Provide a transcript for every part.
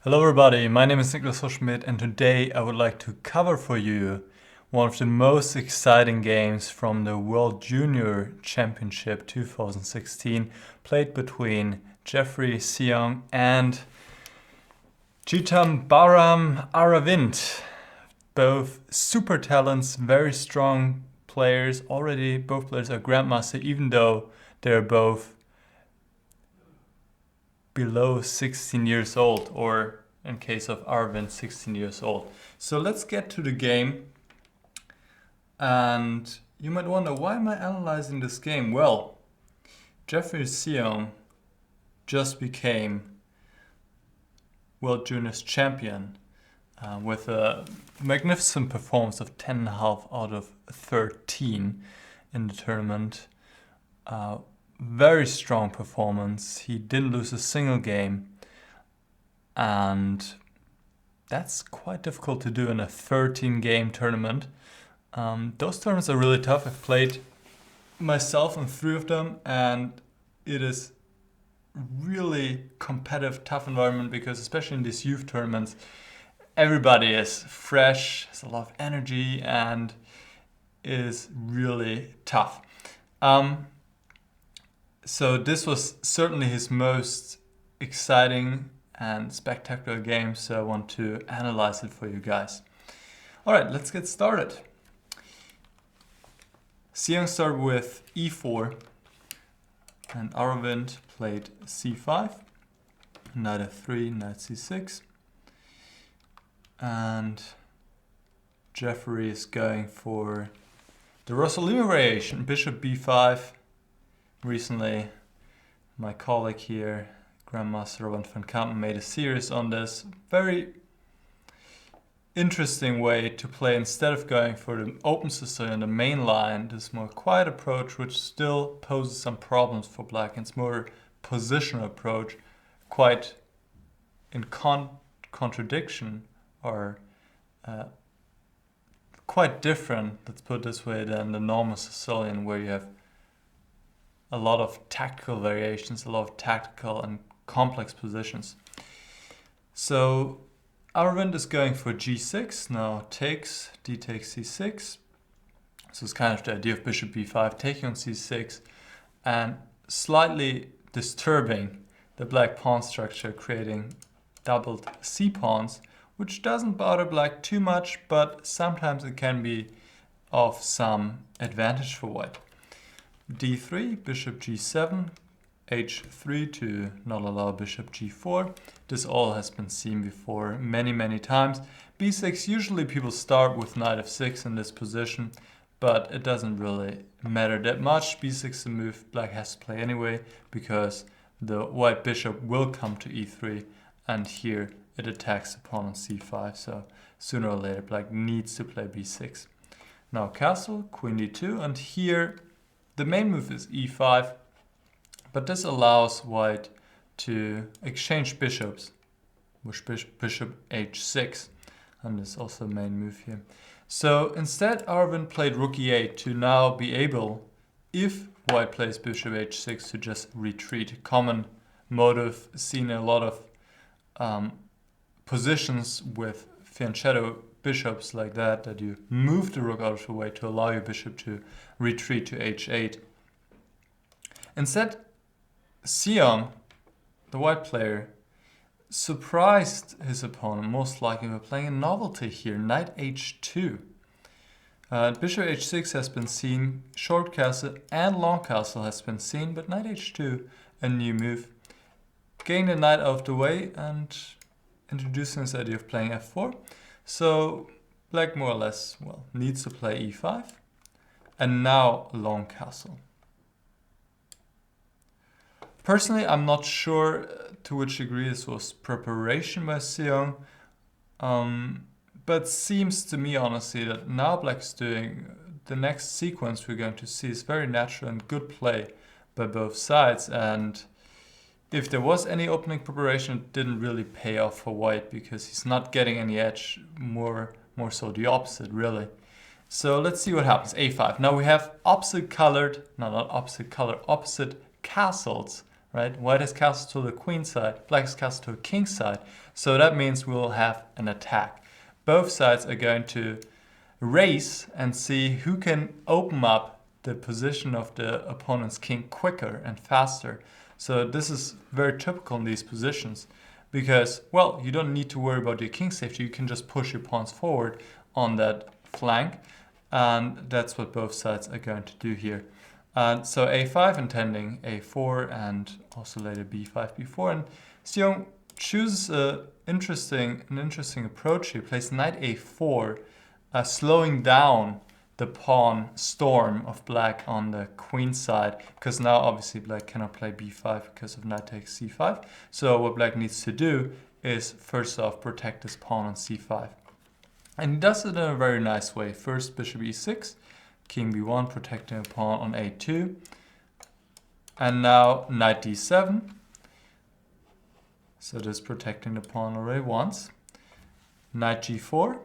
Hello everybody, my name is Niclas Huschenbeth and today I would like to cover for you one of the most exciting games from the World Junior Championship 2016 played between Jeffery, Xiong and Chithambaram Aravindh. Both super talents, very strong players. Already both players are Grandmaster even though they're both below 16 years old, or in case of Aravindh, 16 years old. So let's get to the game. And you might wonder, why am I analyzing this game? Well, Jeffery Xiong just became World Juniors champion with a magnificent performance of 10.5 out of 13 in the tournament. Very strong performance. He didn't lose a single game, and that's quite difficult to do in a 13-game tournament. Those tournaments are really tough. I've played myself in 3 of them, and it is really competitive, tough environment because especially in these youth tournaments, everybody is fresh, has a lot of energy, and is really tough. So this was certainly his most exciting and spectacular game, so I want to analyze it for you guys. Alright, let's get started. Xiong started with e4 and Aravindh played c5, knight f3, knight c6, and Jeffery is going for the Rossolimo variation, bishop b5. Recently, my colleague here, Grandmaster Aravindh van Kampen, made a series on this. Very interesting way to play. Instead of going for the open Sicilian, the main line, this more quiet approach, which still poses some problems for black. It's more positional approach, quite in contradiction, or quite different, let's put it this way, than the normal Sicilian, where you have a lot of tactical variations, a lot of tactical and complex positions. So Aravindh is going for g6, now takes, d takes c6. So it's kind of the idea of bishop b5, taking on c6, and slightly disturbing the black pawn structure, creating doubled c-pawns, which doesn't bother black too much, but sometimes it can be of some advantage for white. d3, bishop g7, h3 to not allow bishop g4. This all has been seen before many times. b6, usually people start with knight f6 in this position, but it doesn't really matter that much. b6 is a move black has to play anyway, because the white bishop will come to e3, and here it attacks the pawn on c5, so sooner or later black needs to play b6. Now castle, queen d2, and here the main move is e5, but this allows white to exchange bishops, with bishop h6, and this is also the main move here. So instead Aravindh played rook e8 to now be able, if white plays bishop h6, to just retreat. A common motive seen in a lot of positions with fianchetto bishops like that you move the rook out of the way to allow your bishop to retreat to h8. Instead, Xiong, the white player, surprised his opponent, most likely by playing a novelty here, knight h2. Bishop h6 has been seen, short castle and long castle has been seen, but knight h2, a new move. Getting the knight out of the way and introducing this idea of playing f4. So black more or less, well, needs to play e5, and now long castle. Personally, I'm not sure to which degree this was preparation by Xiong, but seems to me honestly that now black's doing the next sequence we're going to see is very natural and good play by both sides, and if there was any opening preparation, it didn't really pay off for white because he's not getting any edge, more so the opposite really. So let's see what happens. a5. Now we have opposite colored, no, not opposite color, opposite castles right? White has castle to the queen side, black has castle to the king side. So that means we'll have an attack. Both sides are going to race and see who can open up the position of the opponent's king quicker and faster. So this is very typical in these positions because, well, you don't need to worry about your king safety. You can just push your pawns forward on that flank, and that's what both sides are going to do here. And so a5 intending a4 and also later b5, b4, and Xiong chooses an interesting approach here. Plays knight a4, slowing down the pawn storm of black on the queen side, because now obviously black cannot play b5 because of knight takes c5. So what black needs to do is first off protect his pawn on c5. And he does it in a very nice way. First bishop e6, king b1, protecting a pawn on a2. And now knight d7. So this protecting the pawn already once. Knight g4.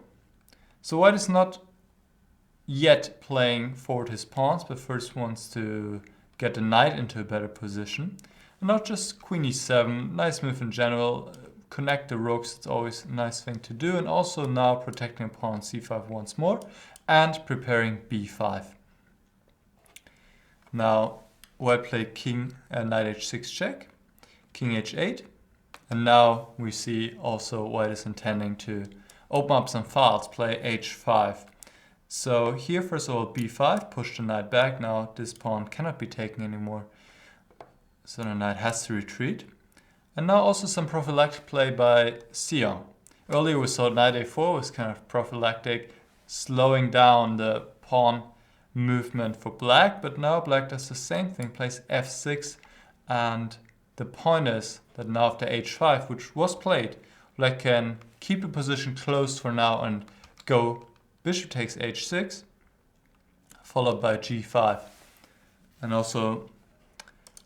So white is not yet playing forward his pawns, but first wants to get the knight into a better position. And not just queen e7, nice move in general. Connect the rooks, it's always a nice thing to do. And also now protecting a pawn on c5 once more and preparing b5. Now white played knight h6 check, king h8. And now we see also white is intending to open up some files, play h5. So here, first of all, b5, push the knight back. Now this pawn cannot be taken anymore, so the knight has to retreat. And now also some prophylactic play by Xiong. Earlier we saw knight a4 was kind of prophylactic, slowing down the pawn movement for black, but now black does the same thing, plays f6, and the point is that now after h5, which was played, black can keep the position closed for now and go bishop takes h6, followed by g5. And also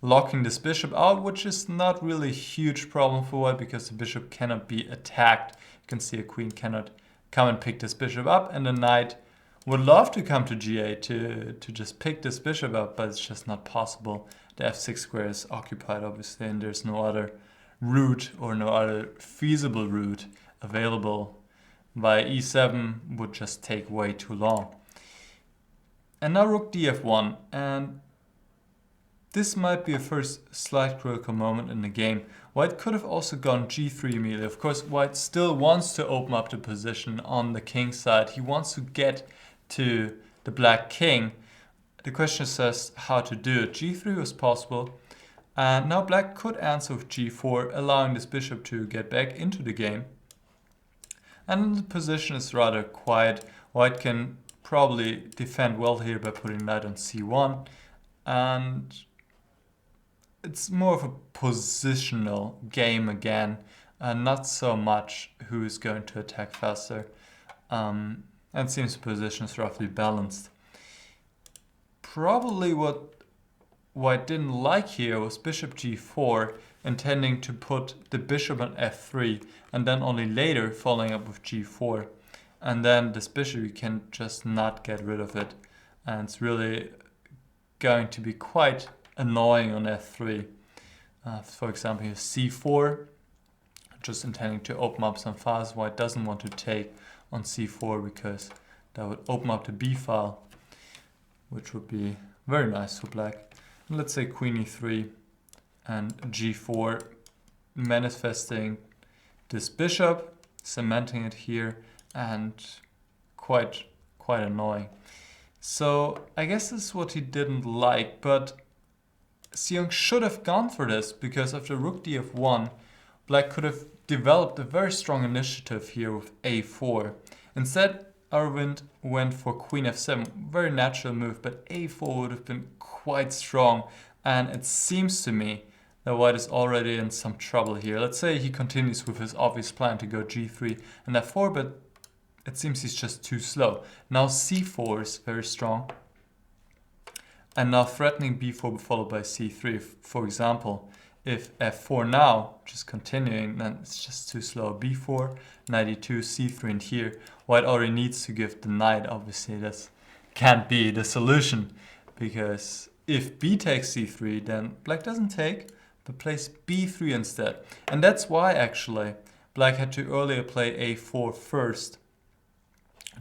locking this bishop out, which is not really a huge problem for white because the bishop cannot be attacked. You can see a queen cannot come and pick this bishop up, and the knight would love to come to g8 to just pick this bishop up, but it's just not possible. The f6 square is occupied, obviously, and there's no other route or no other feasible route available. Via e7 would just take way too long. And now rook df1, and this might be a first slight critical moment in the game. White could have also gone g3 immediately. Of course, white still wants to open up the position on the king side. He wants to get to the black king. The question is just how to do it. g3 was possible. And now black could answer with g4, allowing this bishop to get back into the game. And the position is rather quiet. White can probably defend well here by putting knight on c1. And it's more of a positional game again, and not so much who is going to attack faster. And it seems the position is roughly balanced. Probably what white didn't like here was bishop g4, intending to put the bishop on f3, and then only later following up with g4. And then this bishop, you can just not get rid of it. And it's really going to be quite annoying on f3. For example, here c4, just intending to open up some files. White doesn't want to take on c4 because that would open up the b file, which would be very nice for black. And let's say queen e3 and g4, manifesting this bishop, cementing it here, and quite annoying. So I guess this is what he didn't like, but Xiong should have gone for this, because after rook df1, black could have developed a very strong initiative here with a4. Instead, Aravindh went for queen f7, very natural move, but a4 would have been quite strong, and it seems to me that white is already in some trouble here. Let's say he continues with his obvious plan to go g3 and f4, but it seems he's just too slow. Now c4 is very strong. And now threatening b4 followed by c3. For example, if f4 now, just continuing, then it's just too slow. b4, knight e2, c3, and here, white already needs to give the knight. Obviously, this can't be the solution, because if b takes c3, then black doesn't take, but plays b3 instead. And that's why actually black had to earlier play a4 first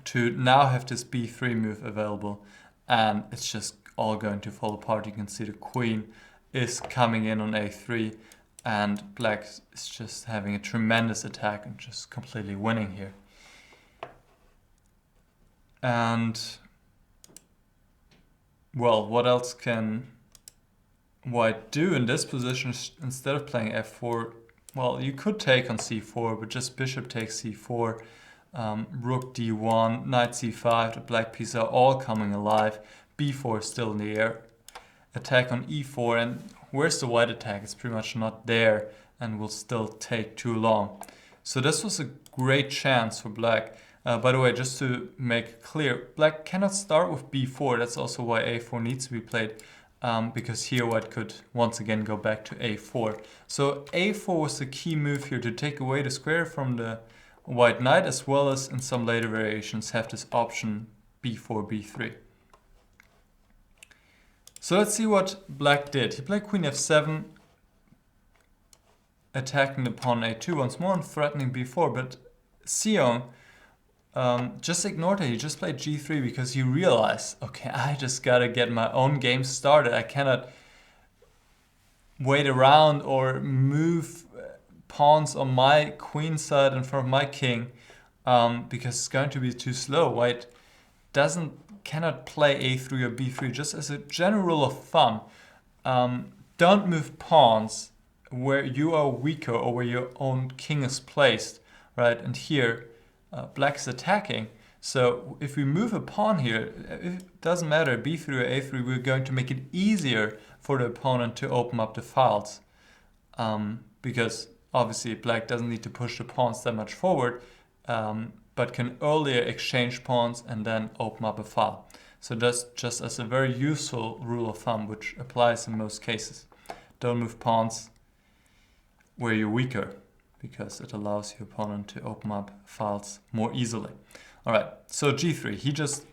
to now have this b3 move available, and it's just all going to fall apart. You can see the queen is coming in on a3, and black is just having a tremendous attack and just completely winning here. And well, what else can white do in this position? Instead of playing f4, well, you could take on c4, but just bishop takes c4, rook d1, knight c5, the black pieces are all coming alive, b4 is still in the air, attack on e4, and where's the white attack? It's pretty much not there and will still take too long. So this was a great chance for black. By the way, just to make it clear, black cannot start with b4. That's also why a4 needs to be played, because here white could once again go back to a4. So a4 was the key move here to take away the square from the white knight, as well as in some later variations have this option b4, b3. So let's see what black did. He played queen f7, attacking the pawn a2 once more and threatening b4, but Xiong just ignored it. He just played g3 because he realized, okay, I just gotta get my own game started. I cannot wait around or move pawns on my queen side in front of my king, because it's going to be too slow. White cannot play a3 or b3. Just as a general rule of thumb, don't move pawns where you are weaker or where your own king is placed, right? And here black is attacking, so if we move a pawn here, it doesn't matter b3 or a3, we're going to make it easier for the opponent to open up the files, because obviously black doesn't need to push the pawns that much forward, but can earlier exchange pawns and then open up a file. So that's just as a very useful rule of thumb, which applies in most cases. Don't move pawns where you're weaker, because it allows your opponent to open up files more easily. All right, so g3, he just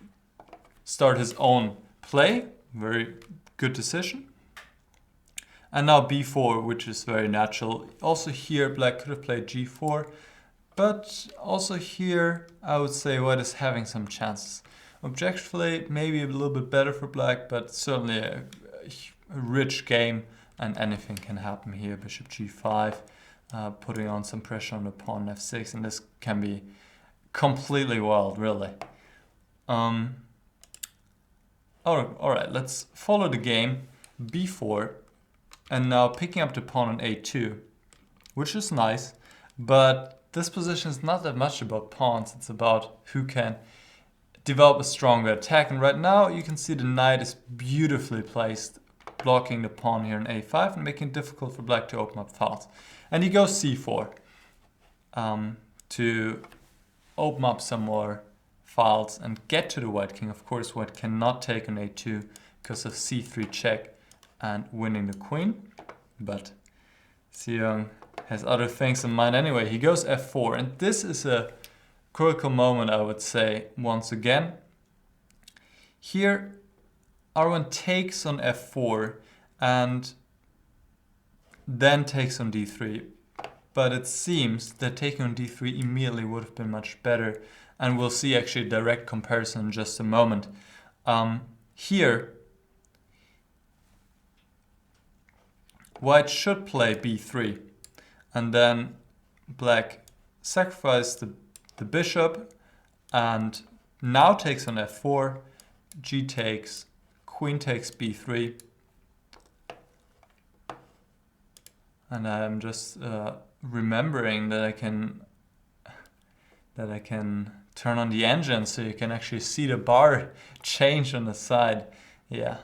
started his own play, very good decision. And now b4, which is very natural. Also here, black could have played g4, but also here, I would say white is having some chances. Objectively, maybe a little bit better for black, but certainly a rich game, and anything can happen here. Bishop g5, putting on some pressure on the pawn f6, and this can be completely wild, really. All right, let's follow the game. b4, and now picking up the pawn on a2, which is nice, but this position is not that much about pawns. It's about who can develop a stronger attack. And right now you can see the knight is beautifully placed, blocking the pawn here in a5 and making it difficult for black to open up files. And he goes c4 to open up some more files and get to the white king. Of course, white cannot take on a2 because of c3 check and winning the queen. But Xiong has other things in mind anyway. He goes f4, and this is a critical moment, I would say, once again. Here, Aravindh takes on f4 and then takes on d3. But it seems that taking on d3 immediately would have been much better. And we'll see actually a direct comparison in just a moment. Here, white should play b3. And then black sacrifices the bishop and now takes on f4, g takes, queen takes b3. And I'm just remembering that I can turn on the engine so you can actually see the bar change on the side. Yeah.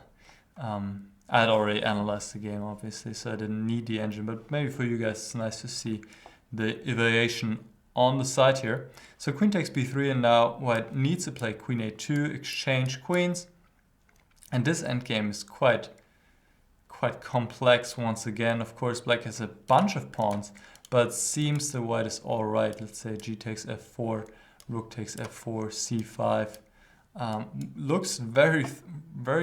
I had already analyzed the game, obviously, so I didn't need the engine, but maybe for you guys it's nice to see the evaluation on the side here. So queen takes b3, and now white needs to play queen a2, exchange queens. And this endgame is quite complex once again. Of course, black has a bunch of pawns, but it seems that white is all right. Let's say g takes f4, rook takes f4, c5. Looks very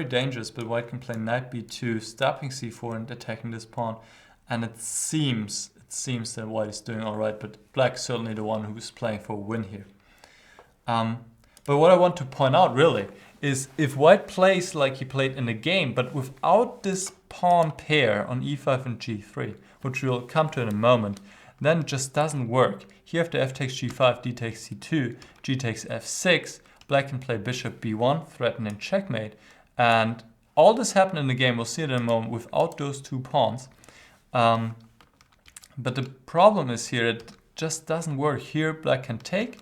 dangerous, but white can play knight b2, stopping c4 and attacking this pawn. and it seems that white is doing all right, but black is certainly the one who's playing for a win here. But what I want to point out really is if white plays like he played in the game, but without this pawn pair on e5 and g3, which we'll come to in a moment, then it just doesn't work. Here after f takes g5, d takes c2, g takes f6, black can play bishop b1, threatening checkmate. And all this happened in the game, we'll see it in a moment, without those two pawns. But the problem is here, it just doesn't work. Here black can take,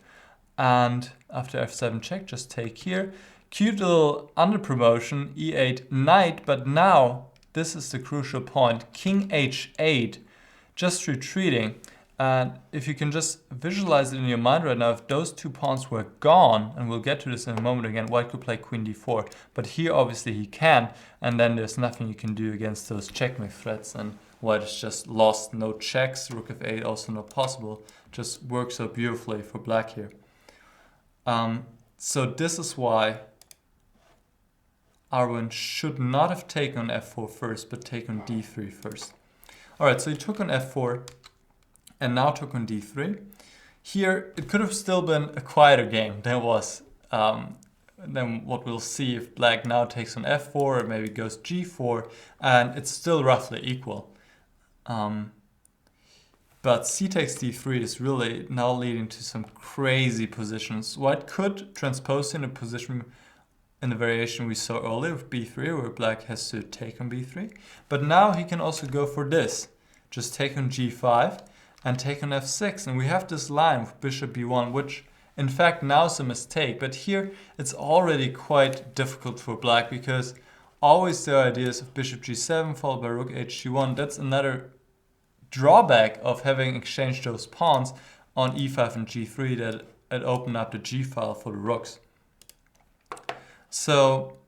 and after f7 check, just take here. Cute little under promotion, e8 knight, but now this is the crucial point. King h8, just retreating. And if you can just visualize it in your mind right now, if those two pawns were gone, and we'll get to this in a moment again, white could play queen d4. But here obviously he can, and then there's nothing you can do against those checkmate threats, and white is just lost, no checks, rook f8 also not possible. Just works so beautifully for black here. So this is why Aravindh should not have taken on f4 first, but taken on d3 first. Alright, so he took on f4 and now took on d3. Here it could have still been a quieter game than what we'll see if black now takes on f4 or maybe goes g4, and it's still roughly equal. But c takes d3 is really now leading to some crazy positions. White could transpose in a position in the variation we saw earlier with b3, where black has to take on b3. But now he can also go for this. Just take on g5 and take on f6. And we have this line with bishop b1, which in fact now is a mistake. But here it's already quite difficult for black, because always there are ideas of bishop g7 followed by rook hg1. That's another drawback of having exchanged those pawns on e5 and g3, that it opened up the g file for the rooks. So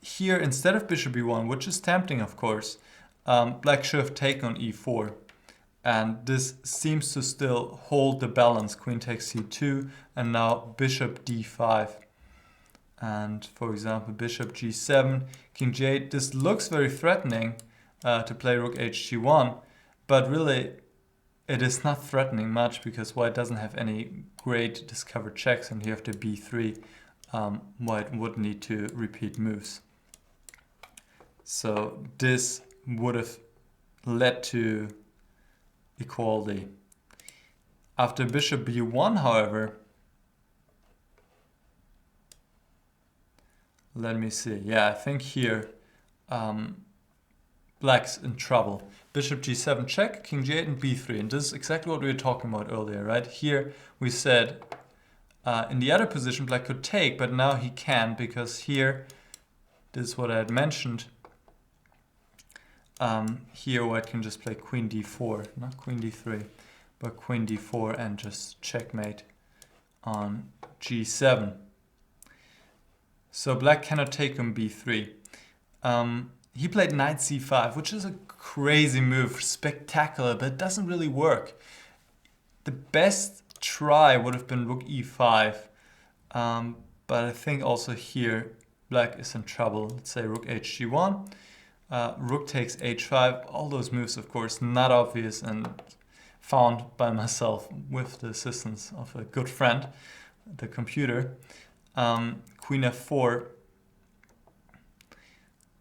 here, instead of bishop b1, which is tempting of course, black should have taken on e4. And this seems to still hold the balance. Queen takes c2, and now bishop d5. And for example, bishop g7, king g8. This looks very threatening to play rook hg1, but really it is not threatening much, because white doesn't have any great discovered checks, and here after b3, white would need to repeat moves. So this would have led to equality. After bishop b1, however, let me see. Yeah, I think here black's in trouble. Bishop g7 check, king g8 and b3. And this is exactly what we were talking about earlier, right? Here we said in the other position black could take, but now he can, because here, this is what I had mentioned, here white can just play queen d4, not queen d3, but queen d4 and just checkmate on g7. So black cannot take on b3. He played knight c5, which is a crazy move, spectacular, but it doesn't really work. The best try would have been rook e5, but I think also here black is in trouble. Let's say rook hg1, rook takes h5, all those moves of course not obvious and found by myself with the assistance of a good friend, the computer. Queen f4,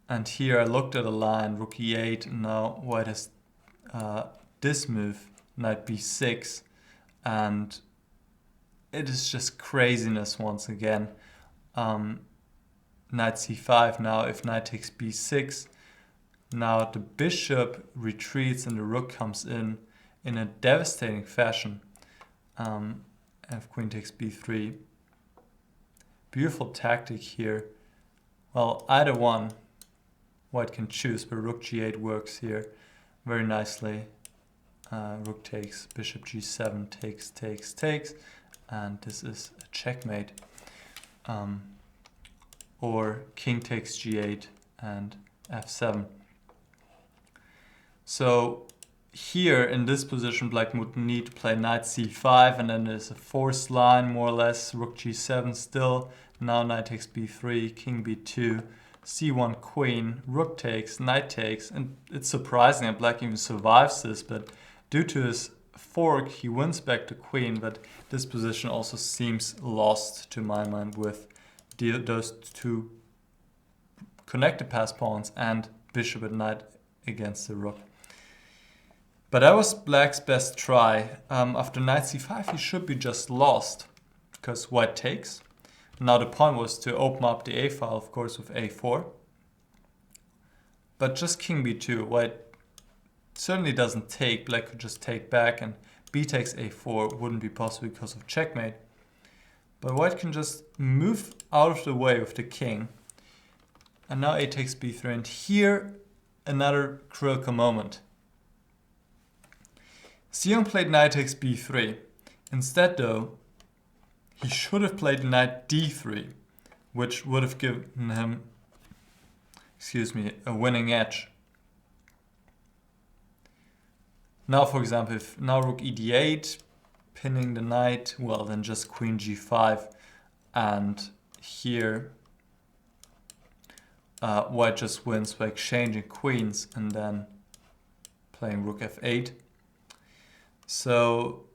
and here I looked at a line, rook e8, and now white has this move, knight b6, and it is just craziness once again. Knight c5 now, if knight takes b6, now the bishop retreats and the rook comes in a devastating fashion. If queen takes b3, beautiful tactic here. Well, either one white can choose, but rook g8 works here very nicely. Rook takes, bishop g7 takes, and this is a checkmate. Or king takes g8 and f7. So here in this position black would need to play knight c5, and then there's a forced line more or less, rook g7 still, now knight takes b3, king b2, c1 queen, rook takes, knight takes, and it's surprising that black even survives this, but due to his fork he wins back to queen, but this position also seems lost to my mind with those two connected pass pawns and bishop and knight against the rook. But that was black's best try. After knight c5 he should be just lost, because white takes. Now the point was to open up the a file, of course, with a4. But just king b2, white certainly doesn't take. Black could just take back, and b takes a4 wouldn't be possible because of checkmate. But white can just move out of the way with the king. And now a takes b3, and here another critical moment. Xiong played knight takes b3. Instead though, he should have played knight d3, which would have given him, a winning edge. Now, for example, if now rook e d8, pinning the knight, well, then just queen g5, and here white just wins by exchanging queens and then playing rook f8. So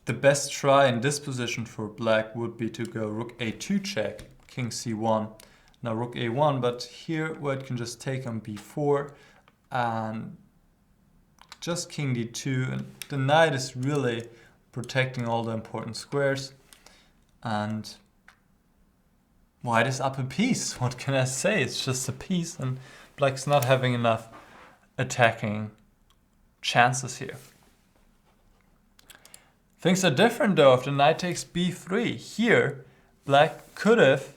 the best try in this position for black would be to go rook a2 check, king c1, now rook a1, but here white can just take on b4 and just king d2, and the knight is really protecting all the important squares, and white is up a piece. What can I say? It's just a piece, and black's not having enough attacking chances here. Things are different though if the knight takes b3. Here, black could have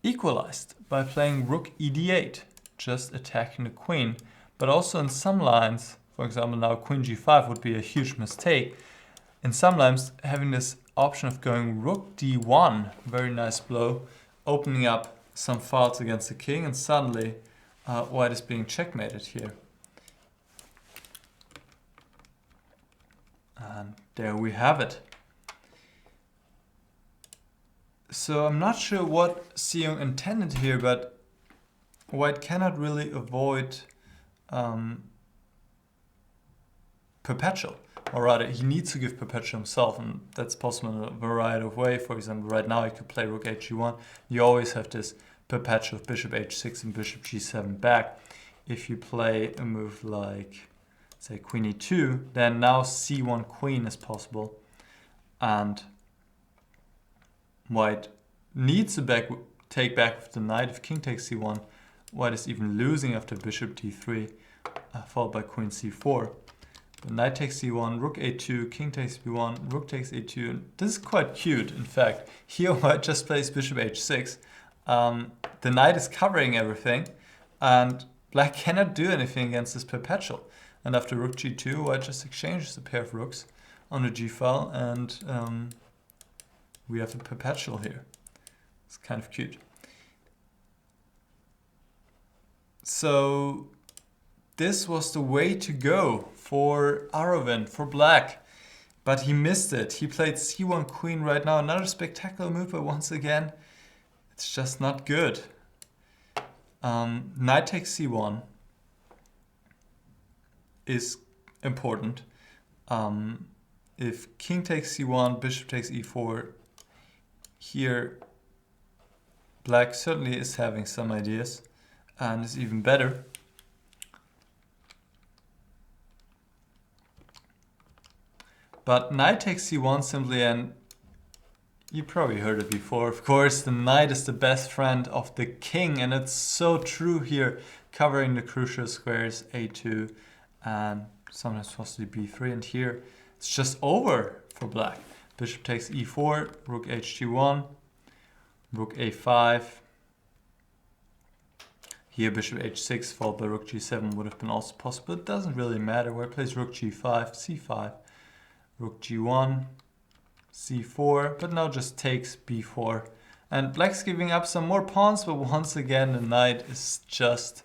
equalized by playing rook e d8, just attacking the queen. But also in some lines, for example now queen g5 would be a huge mistake. In some lines, having this option of going rook d1, very nice blow, opening up some files against the king, and suddenly white is being checkmated here. And there we have it. So I'm not sure what Xiong intended here, but white cannot really avoid perpetual. Or rather, he needs to give perpetual himself, and that's possible in a variety of ways. For example, right now he could play rook h1. You always have this perpetual of bishop h6 and bishop g7 back. If you play a move like, say, queen e2, then now c1 queen is possible, and white needs to take back with the knight. If king takes c1, white is even losing after bishop d3, followed by queen c4. The knight takes c1, rook a2, king takes b1, rook takes a2. And this is quite cute, in fact. Here white just plays bishop h6. The knight is covering everything, and black cannot do anything against this perpetual. And after rook g2, white just exchanges a pair of rooks on the g file, and we have a perpetual here. It's kind of cute. So this was the way to go for Aravindh, for black. But he missed it. He played c1 queen right now. Another spectacular move, but once again, it's just not good. Knight takes c1 is important. If king takes c1, bishop takes e4, here black certainly is having some ideas and is even better. But knight takes c1 simply, and you probably heard it before, of course, the knight is the best friend of the king, and it's so true here, covering the crucial squares a2 and sometimes possibly b3, and here it's just over for black. Bishop takes e4, rook hg1, rook a5. Here bishop h6 followed by rook g7 would have been also possible. It doesn't really matter. Where it plays rook g5, c5, rook g1, c4, but now just takes b4. And black's giving up some more pawns, but once again the knight is just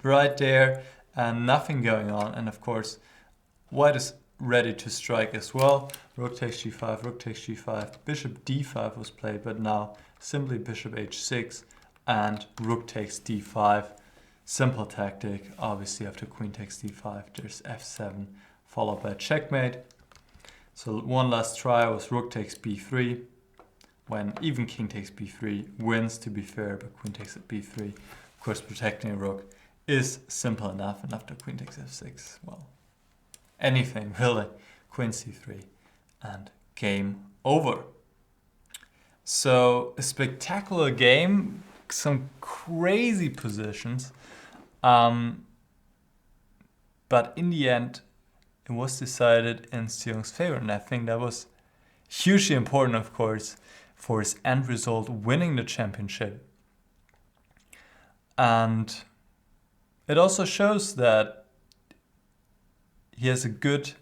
right there and nothing going on. And of course white is ready to strike as well. Rook takes g5, rook takes g5, bishop d5 was played, but now simply bishop h6 and rook takes d5. Simple tactic. Obviously after queen takes d5 there's f7 followed by checkmate. So one last try was rook takes b3, when even king takes b3 wins, to be fair, but queen takes at b3. Of course, protecting a rook is simple enough, and after queen takes f6, well, anything really. Queen c3 and game over. So a spectacular game, some crazy positions, but in the end it was decided in Xiong's favor, and I think that was hugely important, of course, for his end result, winning the championship. And it also shows that he has a good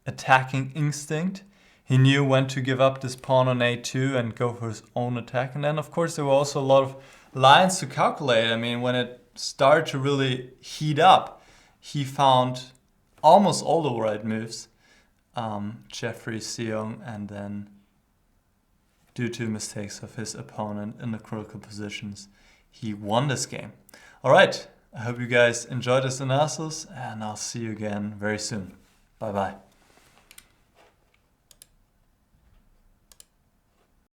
attacking instinct. He knew when to give up this pawn on a2 and go for his own attack. And then, of course, there were also a lot of lines to calculate. I mean, when it started to really heat up, he found almost all the right moves, Jeffery, Xiong, and then due to mistakes of his opponent in the critical positions, he won this game. All right, I hope you guys enjoyed this analysis, and I'll see you again very soon. Bye-bye.